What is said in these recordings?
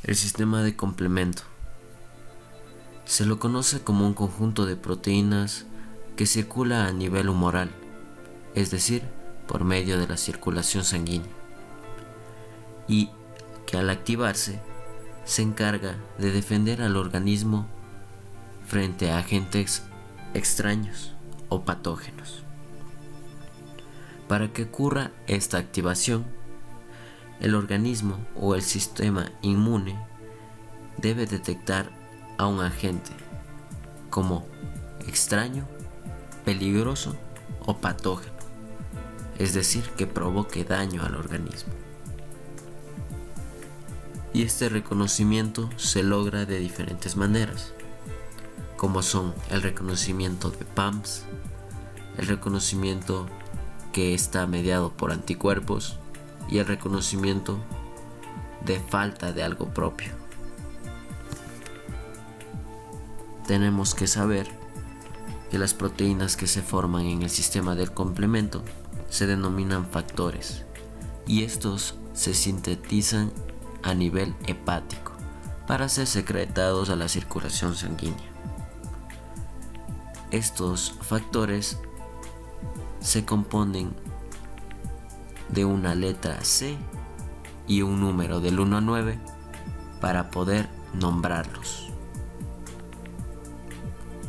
El sistema de complemento se lo conoce como un conjunto de proteínas que circula a nivel humoral, es decir, por medio de la circulación sanguínea, y que al activarse se encarga de defender al organismo frente a agentes extraños o patógenos. Para que ocurra esta activación, el organismo o el sistema inmune debe detectar a un agente como extraño, peligroso o patógeno, es decir, que provoque daño al organismo. Y este reconocimiento se logra de diferentes maneras, como son el reconocimiento de PAMS, el reconocimiento que está mediado por anticuerpos y el reconocimiento de falta de algo propio. Tenemos que saber que las proteínas que se forman en el sistema del complemento se denominan factores y estos se sintetizan a nivel hepático para ser secretados a la circulación sanguínea. Estos factores se componen de una letra C y un número del 1 a 9 para poder nombrarlos,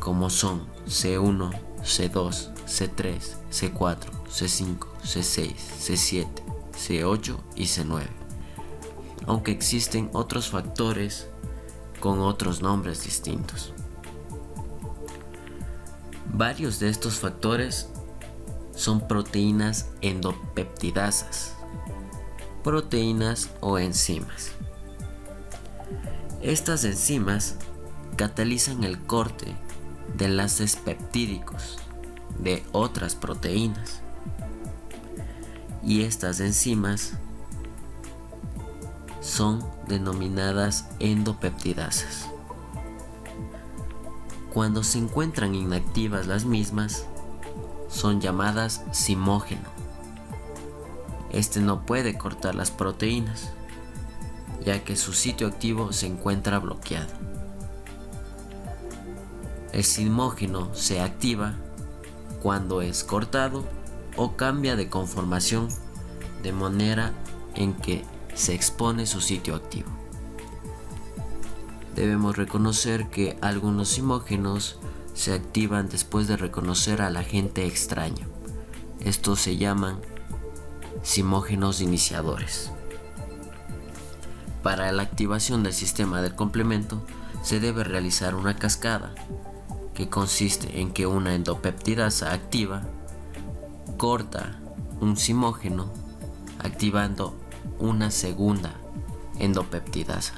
como son C1, C2, C3, C4, C5, C6, C7, C8 y C9, aunque existen otros factores con otros nombres distintos. Varios de estos factores son proteínas endopeptidasas, proteínas o enzimas. Estas enzimas catalizan el corte de enlaces peptídicos de otras proteínas y estas enzimas son denominadas endopeptidasas. Cuando se encuentran inactivas las mismas, son llamadas zimógeno. Este no puede cortar las proteínas, ya que su sitio activo se encuentra bloqueado. El zimógeno se activa cuando es cortado o cambia de conformación de manera en que se expone su sitio activo. Debemos reconocer que algunos zimógenos se activan después de reconocer al agente extraño. Estos se llaman zimógenos iniciadores. Para la activación del sistema del complemento se debe realizar una cascada que consiste en que una endopeptidasa activa corta un zimógeno activando una segunda endopeptidasa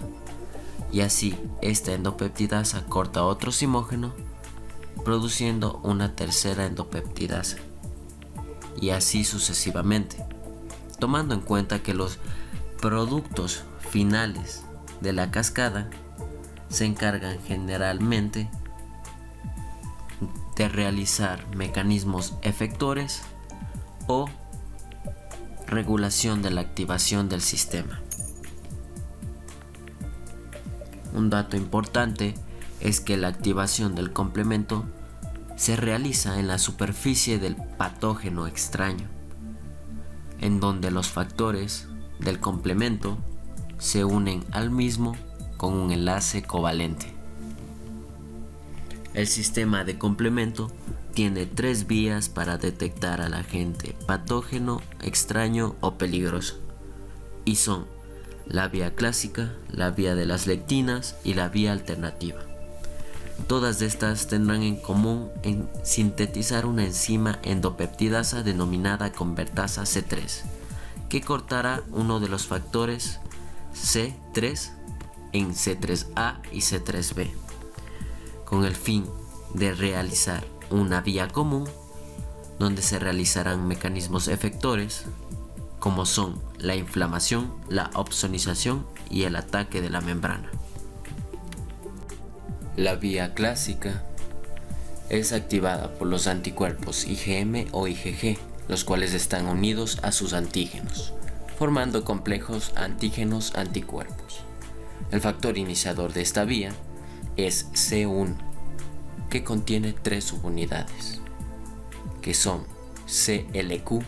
y así esta endopeptidasa corta otro zimógeno produciendo una tercera endopeptidasa y así sucesivamente, tomando en cuenta que los productos finales de la cascada se encargan generalmente de realizar mecanismos efectores o regulación de la activación del sistema. Un dato importante es que la activación del complemento se realiza en la superficie del patógeno extraño, en donde los factores del complemento se unen al mismo con un enlace covalente. El sistema de complemento tiene 3 vías para detectar al agente patógeno, extraño o peligroso, y son la vía clásica, la vía de las lectinas y la vía alternativa. Todas estas tendrán en común en sintetizar una enzima endopeptidasa denominada convertasa C3, que cortará uno de los factores C3 en C3A y C3B, con el fin de realizar una vía común donde se realizarán mecanismos efectores como son la inflamación, la opsonización y el ataque de la membrana. La vía clásica es activada por los anticuerpos IgM o IgG, los cuales están unidos a sus antígenos, formando complejos antígenos-anticuerpos. El factor iniciador de esta vía es C1, que contiene 3 subunidades, que son CLQ,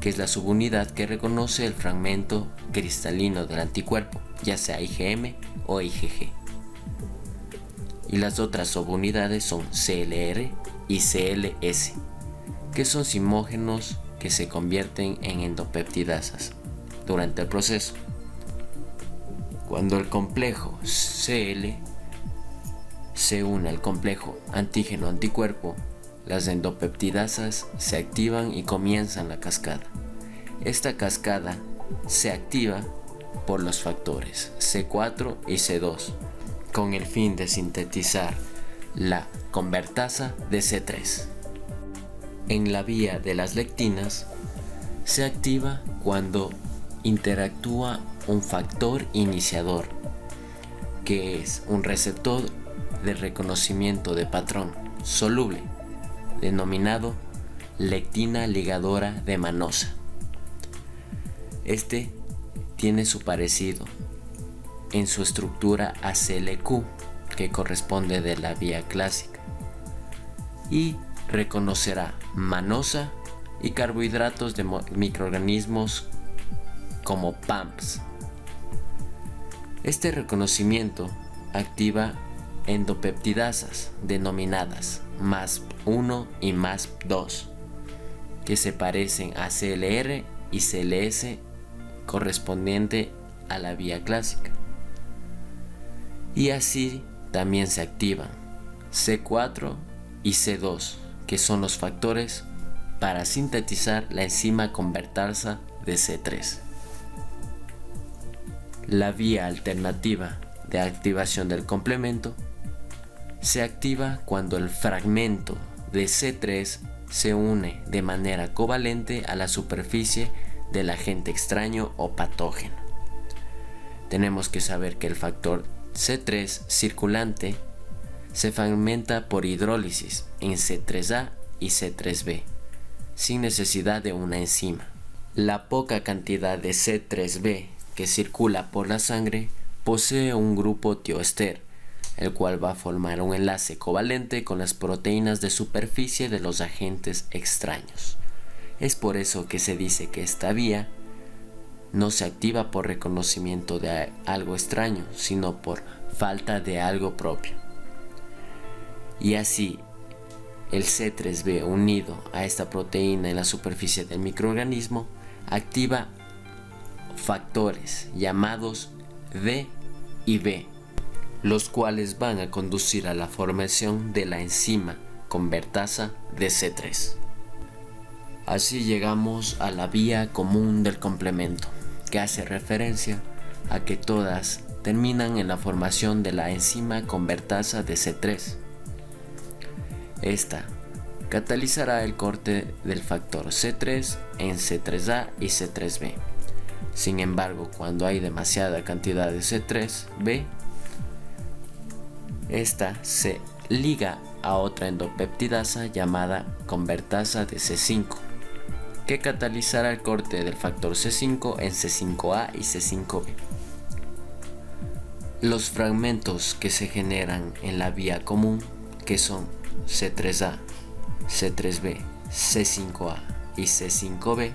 que es la subunidad que reconoce el fragmento cristalino del anticuerpo, ya sea IgM o IgG. Y las otras subunidades son CLR y CLS, que son simógenos que se convierten en endopeptidasas durante el proceso. Cuando el complejo Cl se une al complejo antígeno-anticuerpo, las endopeptidasas se activan y comienzan la cascada. Esta cascada se activa por los factores C4 y C2 con el fin de sintetizar la convertasa de C3. En la vía de las lectinas se activa cuando interactúa un factor iniciador, que es un receptor de reconocimiento de patrón soluble, denominado lectina ligadora de manosa. Este tiene su parecido en su estructura a CLQ, que corresponde de la vía clásica, y reconocerá manosa y carbohidratos de microorganismos como PAMPs. Este reconocimiento activa endopeptidasas denominadas MASP1 y MASP2, que se parecen a CLR y CLS correspondiente a la vía clásica. Y así también se activan C4 y C2, que son los factores para sintetizar la enzima convertasa de C3. La vía alternativa de activación del complemento se activa cuando el fragmento de C3 se une de manera covalente a la superficie del agente extraño o patógeno. Tenemos que saber que el factor C3 circulante se fragmenta por hidrólisis en C3A y C3B, sin necesidad de una enzima. La poca cantidad de C3B que circula por la sangre posee un grupo tioester, el cual va a formar un enlace covalente con las proteínas de superficie de los agentes extraños. Es por eso que se dice que esta vía no se activa por reconocimiento de algo extraño, sino por falta de algo propio. Y así, el C3B unido a esta proteína en la superficie del microorganismo activa factores llamados D y B, los cuales van a conducir a la formación de la enzima convertasa de C3. Así llegamos a la vía común del complemento, que hace referencia a que todas terminan en la formación de la enzima convertasa de C3. Esta catalizará el corte del factor C3 en C3A y C3B. Sin embargo, cuando hay demasiada cantidad de C3B, esta se liga a otra endopeptidasa llamada convertasa de C5, que catalizará el corte del factor C5 en C5A y C5B. Los fragmentos que se generan en la vía común, que son C3A, C3B, C5A y C5B,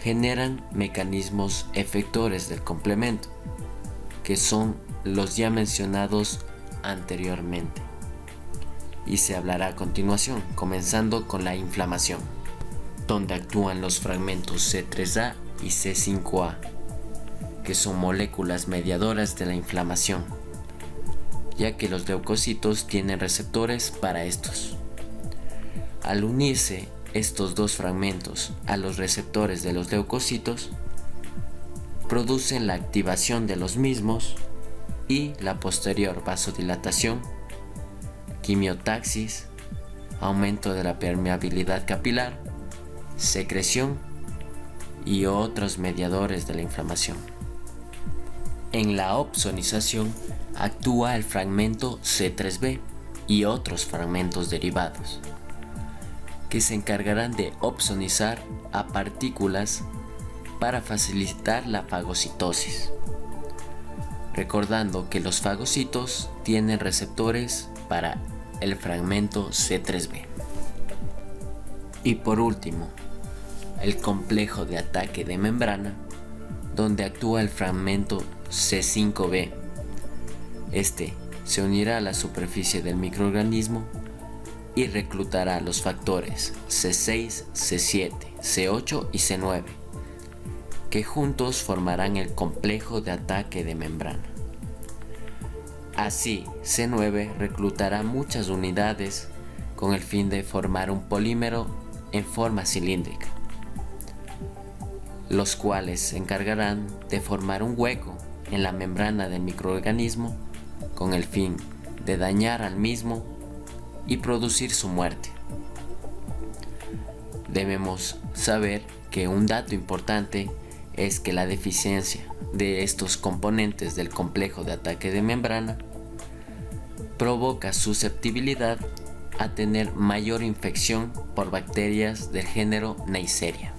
generan mecanismos efectores del complemento, que son los ya mencionados anteriormente, y se hablará a continuación, comenzando con la inflamación, donde actúan los fragmentos C3A y C5A, que son moléculas mediadoras de la inflamación, ya que los leucocitos tienen receptores para estos. Al unirse estos dos fragmentos a los receptores de los leucocitos, producen la activación de los mismos y la posterior vasodilatación, quimiotaxis, aumento de la permeabilidad capilar, secreción y otros mediadores de la inflamación. En la opsonización actúa el fragmento C3b y otros fragmentos derivados, que se encargarán de opsonizar a partículas para facilitar la fagocitosis. recordando que los fagocitos tienen receptores para el fragmento C3b. Y por último, el complejo de ataque de membrana, donde actúa el fragmento C5b. Este se unirá a la superficie del microorganismo y reclutará los factores C6, C7, C8 y C9, que juntos formarán el complejo de ataque de membrana. Así, C9 reclutará muchas unidades con el fin de formar un polímero en forma cilíndrica, los cuales se encargarán de formar un hueco en la membrana del microorganismo con el fin de dañar al mismo y producir su muerte. Debemos saber que un dato importante es que la deficiencia de estos componentes del complejo de ataque de membrana provoca susceptibilidad a tener mayor infección por bacterias del género Neisseria.